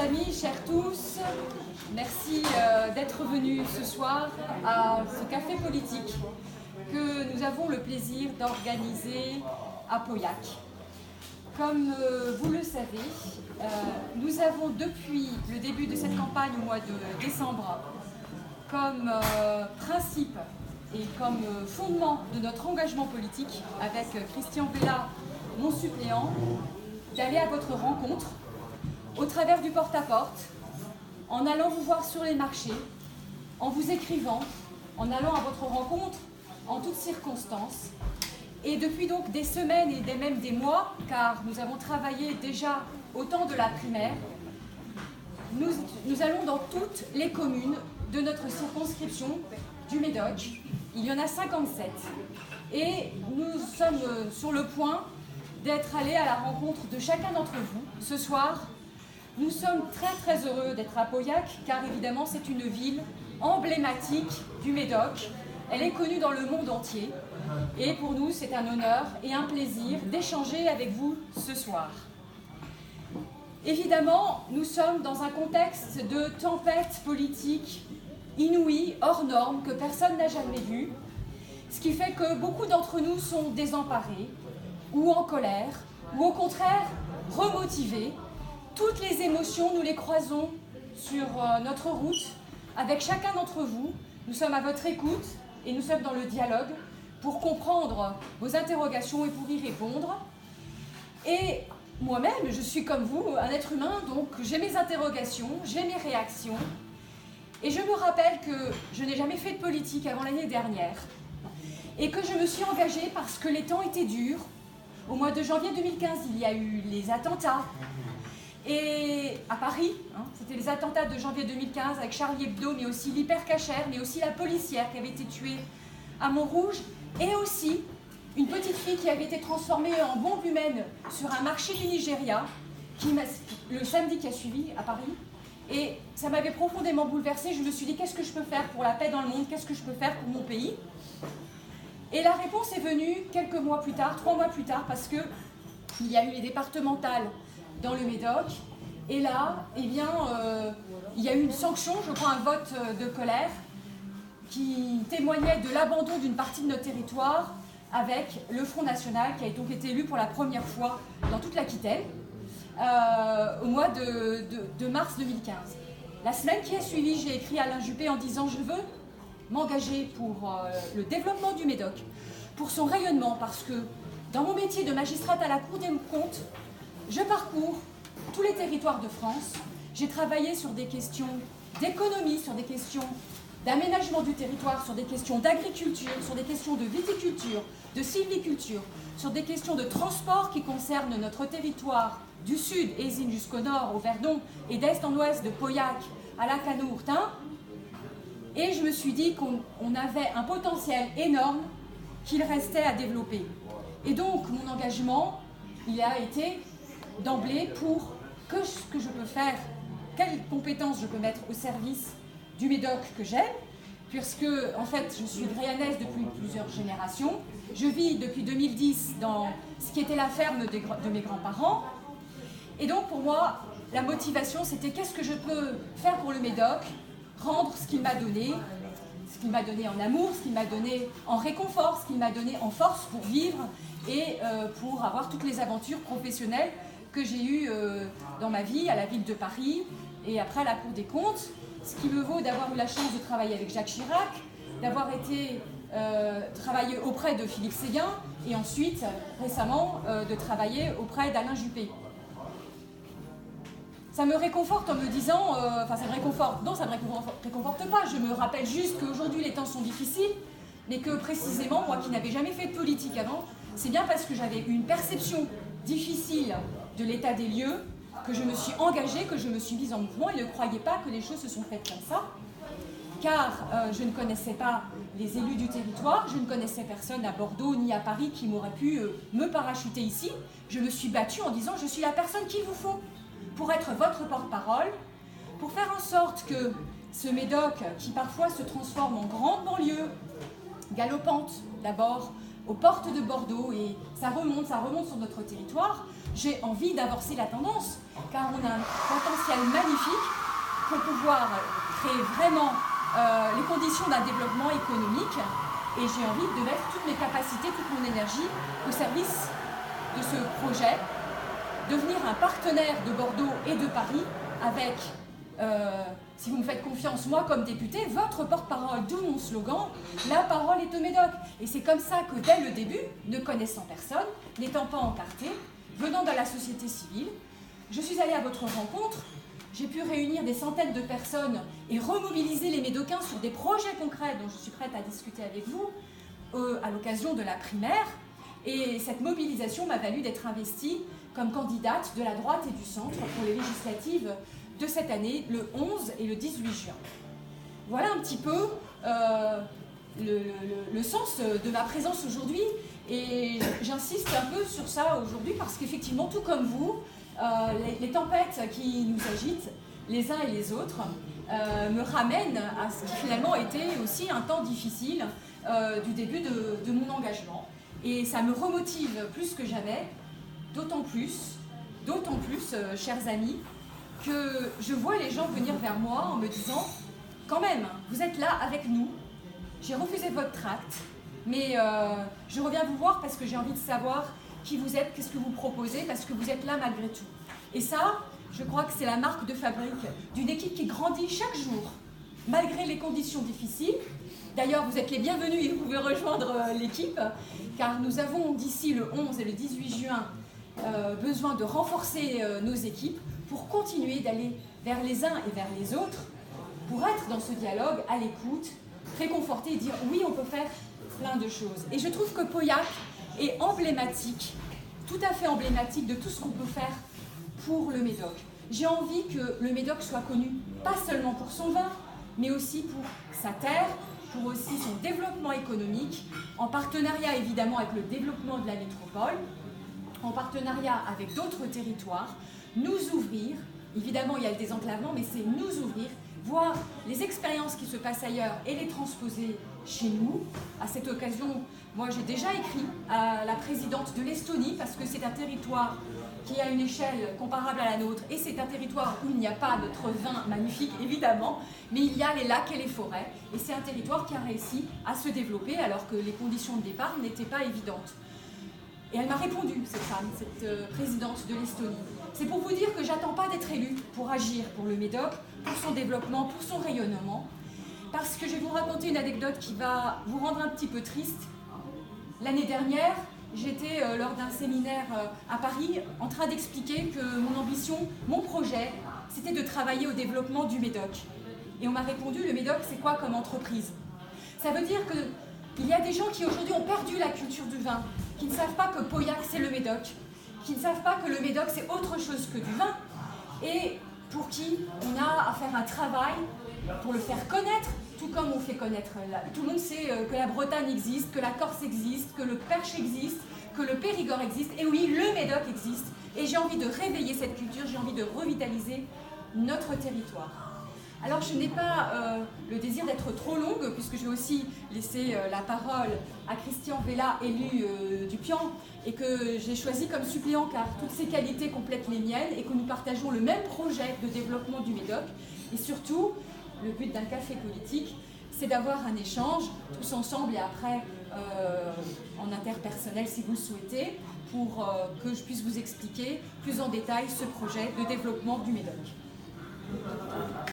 amis, chers tous, merci d'être venus ce soir à ce café politique que nous avons le plaisir d'organiser à Pauillac. Comme vous le savez, nous avons depuis le début de cette campagne au mois de décembre comme principe et comme fondement de notre engagement politique avec Christian Bella, mon suppléant, d'aller à votre rencontre au travers du porte-à-porte, en allant vous voir sur les marchés, en vous écrivant, en allant à votre rencontre en toutes circonstances. Et depuis donc des semaines et même des mois, car nous avons travaillé déjà au temps de la primaire, nous allons dans toutes les communes de notre circonscription du Médoc. Il y en a 57. Et nous sommes sur le point d'être allés à la rencontre de chacun d'entre vous. Ce soir, nous sommes très heureux d'être à Pauillac, car évidemment c'est une ville emblématique du Médoc. Elle est connue dans le monde entier. Et pour nous, c'est un honneur et un plaisir d'échanger avec vous ce soir. Évidemment, nous sommes dans un contexte de tempête politique inouïe, hors norme, que personne n'a jamais vu, ce qui fait que beaucoup d'entre nous sont désemparés, ou en colère, ou au contraire remotivés. Toutes les émotions, nous les croisons sur notre route avec chacun d'entre vous. Nous sommes à votre écoute et nous sommes dans le dialogue pour comprendre vos interrogations et pour y répondre. Et moi-même, je suis comme vous, un être humain, donc j'ai mes interrogations, j'ai mes réactions. Et je me rappelle que je n'ai jamais fait de politique avant l'année dernière et que je me suis engagée parce que les temps étaient durs. Au mois de janvier 2015, il y a eu les attentats. Et à Paris, c'était les attentats de janvier 2015 avec Charlie Hebdo, mais aussi l'hypercachère, mais aussi la policière qui avait été tuée à Montrouge, et aussi une petite fille qui avait été transformée en bombe humaine sur un marché du Nigeria, le samedi qui a suivi à Paris. Et ça m'avait profondément bouleversée. Je me suis dit, qu'est-ce que je peux faire pour la paix dans le monde? Qu'est-ce que je peux faire pour mon pays? Et la réponse est venue quelques mois plus tard, 3 mois plus tard, parce qu'il y a eu les départementales dans le Médoc. Et là, eh bien, il y a eu une sanction, je crois un vote de colère, qui témoignait de l'abandon d'une partie de notre territoire avec le Front National, qui a donc été élu pour la première fois dans toute l'Aquitaine, au mois de mars 2015. La semaine qui a suivi, j'ai écrit à Alain Juppé en disant « Je veux m'engager pour le développement du Médoc, pour son rayonnement, parce que dans mon métier de magistrate à la Cour des comptes, je parcours tous les territoires de France. J'ai travaillé sur des questions d'économie, sur des questions d'aménagement du territoire, sur des questions d'agriculture, sur des questions de viticulture, de sylviculture, sur des questions de transport qui concernent notre territoire du sud, Ézine jusqu'au nord, au Verdon, et d'est en ouest, de Pauillac à la Canourtin. Et je me suis dit qu'on avait un potentiel énorme qu'il restait à développer. Et donc, mon engagement, il a été d'emblée pour ce que je peux faire, quelles compétences je peux mettre au service du Médoc que j'aime, puisque, en fait, je suis grayanaise depuis plusieurs générations. Je vis depuis 2010 dans ce qui était la ferme de mes grands-parents. Et donc, pour moi, la motivation, c'était qu'est-ce que je peux faire pour le Médoc, rendre ce qu'il m'a donné en amour, ce qu'il m'a donné en réconfort, ce qu'il m'a donné en force pour vivre et pour avoir toutes les aventures professionnelles que j'ai eues dans ma vie, à la ville de Paris et après à la Cour des comptes, ce qui me vaut d'avoir eu la chance de travailler avec Jacques Chirac, d'avoir été travailler auprès de Philippe Séguin et ensuite, récemment, de travailler auprès d'Alain Juppé. Ça me réconforte en me disant, ça me réconforte, non, ça ne me réconforte pas, je me rappelle juste qu'aujourd'hui les temps sont difficiles, mais que précisément, moi qui n'avais jamais fait de politique avant, c'est bien parce que j'avais une perception difficile de l'état des lieux, que je me suis engagée, que je me suis mise en mouvement, et ne croyez pas que les choses se sont faites comme ça, car je ne connaissais pas les élus du territoire, je ne connaissais personne à Bordeaux ni à Paris qui m'aurait pu me parachuter ici. Je me suis battue en disant, je suis la personne qu'il vous faut pour être votre porte-parole, pour faire en sorte que ce Médoc, qui parfois se transforme en grande banlieue, galopante d'abord, aux portes de Bordeaux, et ça remonte sur notre territoire, j'ai envie d'inverser la tendance, car on a un potentiel magnifique pour pouvoir créer vraiment les conditions d'un développement économique, et j'ai envie de mettre toutes mes capacités, toute mon énergie au service de ce projet, devenir un partenaire de Bordeaux et de Paris avec, si vous me faites confiance, moi comme député, votre porte-parole, d'où mon slogan, la parole est au Médoc. Et c'est comme ça que dès le début, ne connaissant personne, n'étant pas encarté, venant de la société civile, je suis allée à votre rencontre, j'ai pu réunir des centaines de personnes et remobiliser les Médocains sur des projets concrets dont je suis prête à discuter avec vous à l'occasion de la primaire. Et cette mobilisation m'a valu d'être investie comme candidate de la droite et du centre pour les législatives de cette année, le 11 et le 18 juin. Voilà un petit peu le sens de ma présence aujourd'hui, et j'insiste un peu sur ça aujourd'hui parce qu'effectivement, tout comme vous, les tempêtes qui nous agitent, les uns et les autres, me ramènent à ce qui finalement était aussi un temps difficile du début de mon engagement. Et ça me remotive plus que jamais, d'autant plus, chers amis, que je vois les gens venir vers moi en me disant « Quand même, vous êtes là avec nous, j'ai refusé votre tract, mais je reviens vous voir parce que j'ai envie de savoir qui vous êtes, qu'est-ce que vous proposez, parce que vous êtes là malgré tout. » Et ça, je crois que c'est la marque de fabrique d'une équipe qui grandit chaque jour, malgré les conditions difficiles. D'ailleurs, vous êtes les bienvenus et vous pouvez rejoindre l'équipe, car nous avons d'ici le 11 et le 18 juin besoin de renforcer nos équipes pour continuer d'aller vers les uns et vers les autres, pour être dans ce dialogue, à l'écoute, réconforter et dire oui, on peut faire plein de choses. Et je trouve que Pauillac est emblématique, tout à fait emblématique de tout ce qu'on peut faire pour le Médoc. J'ai envie que le Médoc soit connu, pas seulement pour son vin, mais aussi pour sa terre, pour aussi son développement économique, en partenariat évidemment avec le développement de la métropole, en partenariat avec d'autres territoires, nous ouvrir, évidemment il y a le désenclavement, mais c'est nous ouvrir, voir les expériences qui se passent ailleurs et les transposer chez nous. À cette occasion, moi j'ai déjà écrit à la présidente de l'Estonie, parce que c'est un territoire qui a une échelle comparable à la nôtre, et c'est un territoire où il n'y a pas notre vin magnifique, évidemment, mais il y a les lacs et les forêts, et c'est un territoire qui a réussi à se développer alors que les conditions de départ n'étaient pas évidentes. Et elle m'a répondu, cette femme, cette présidente de l'Estonie. C'est pour vous dire que j'attends pas d'être élue pour agir pour le Médoc, pour son développement, pour son rayonnement, parce que je vais vous raconter une anecdote qui va vous rendre un petit peu triste. L'année dernière, j'étais lors d'un séminaire à Paris en train d'expliquer que mon ambition, mon projet, c'était de travailler au développement du Médoc. Et on m'a répondu, le Médoc, c'est quoi comme entreprise? Ça veut dire qu'il y a des gens qui aujourd'hui ont perdu la culture du vin, qui ne savent pas que Pauillac c'est le Médoc, qui ne savent pas que le Médoc c'est autre chose que du vin, et pour qui on a à faire un travail pour le faire connaître, tout comme on fait connaître. Tout le monde sait que la Bretagne existe, que la Corse existe, que le Perche existe, que le Périgord existe, et oui, le Médoc existe. Et j'ai envie de réveiller cette culture, j'ai envie de revitaliser notre territoire. Alors je n'ai pas le désir d'être trop longue, puisque je vais aussi laisser la parole à Christian Vella, élu du Pian, et que j'ai choisi comme suppléant car toutes ses qualités complètent les miennes, et que nous partageons le même projet de développement du Médoc. Et surtout, le but d'un café politique, c'est d'avoir un échange tous ensemble et après en interpersonnel si vous le souhaitez, pour que je puisse vous expliquer plus en détail ce projet de développement du Médoc.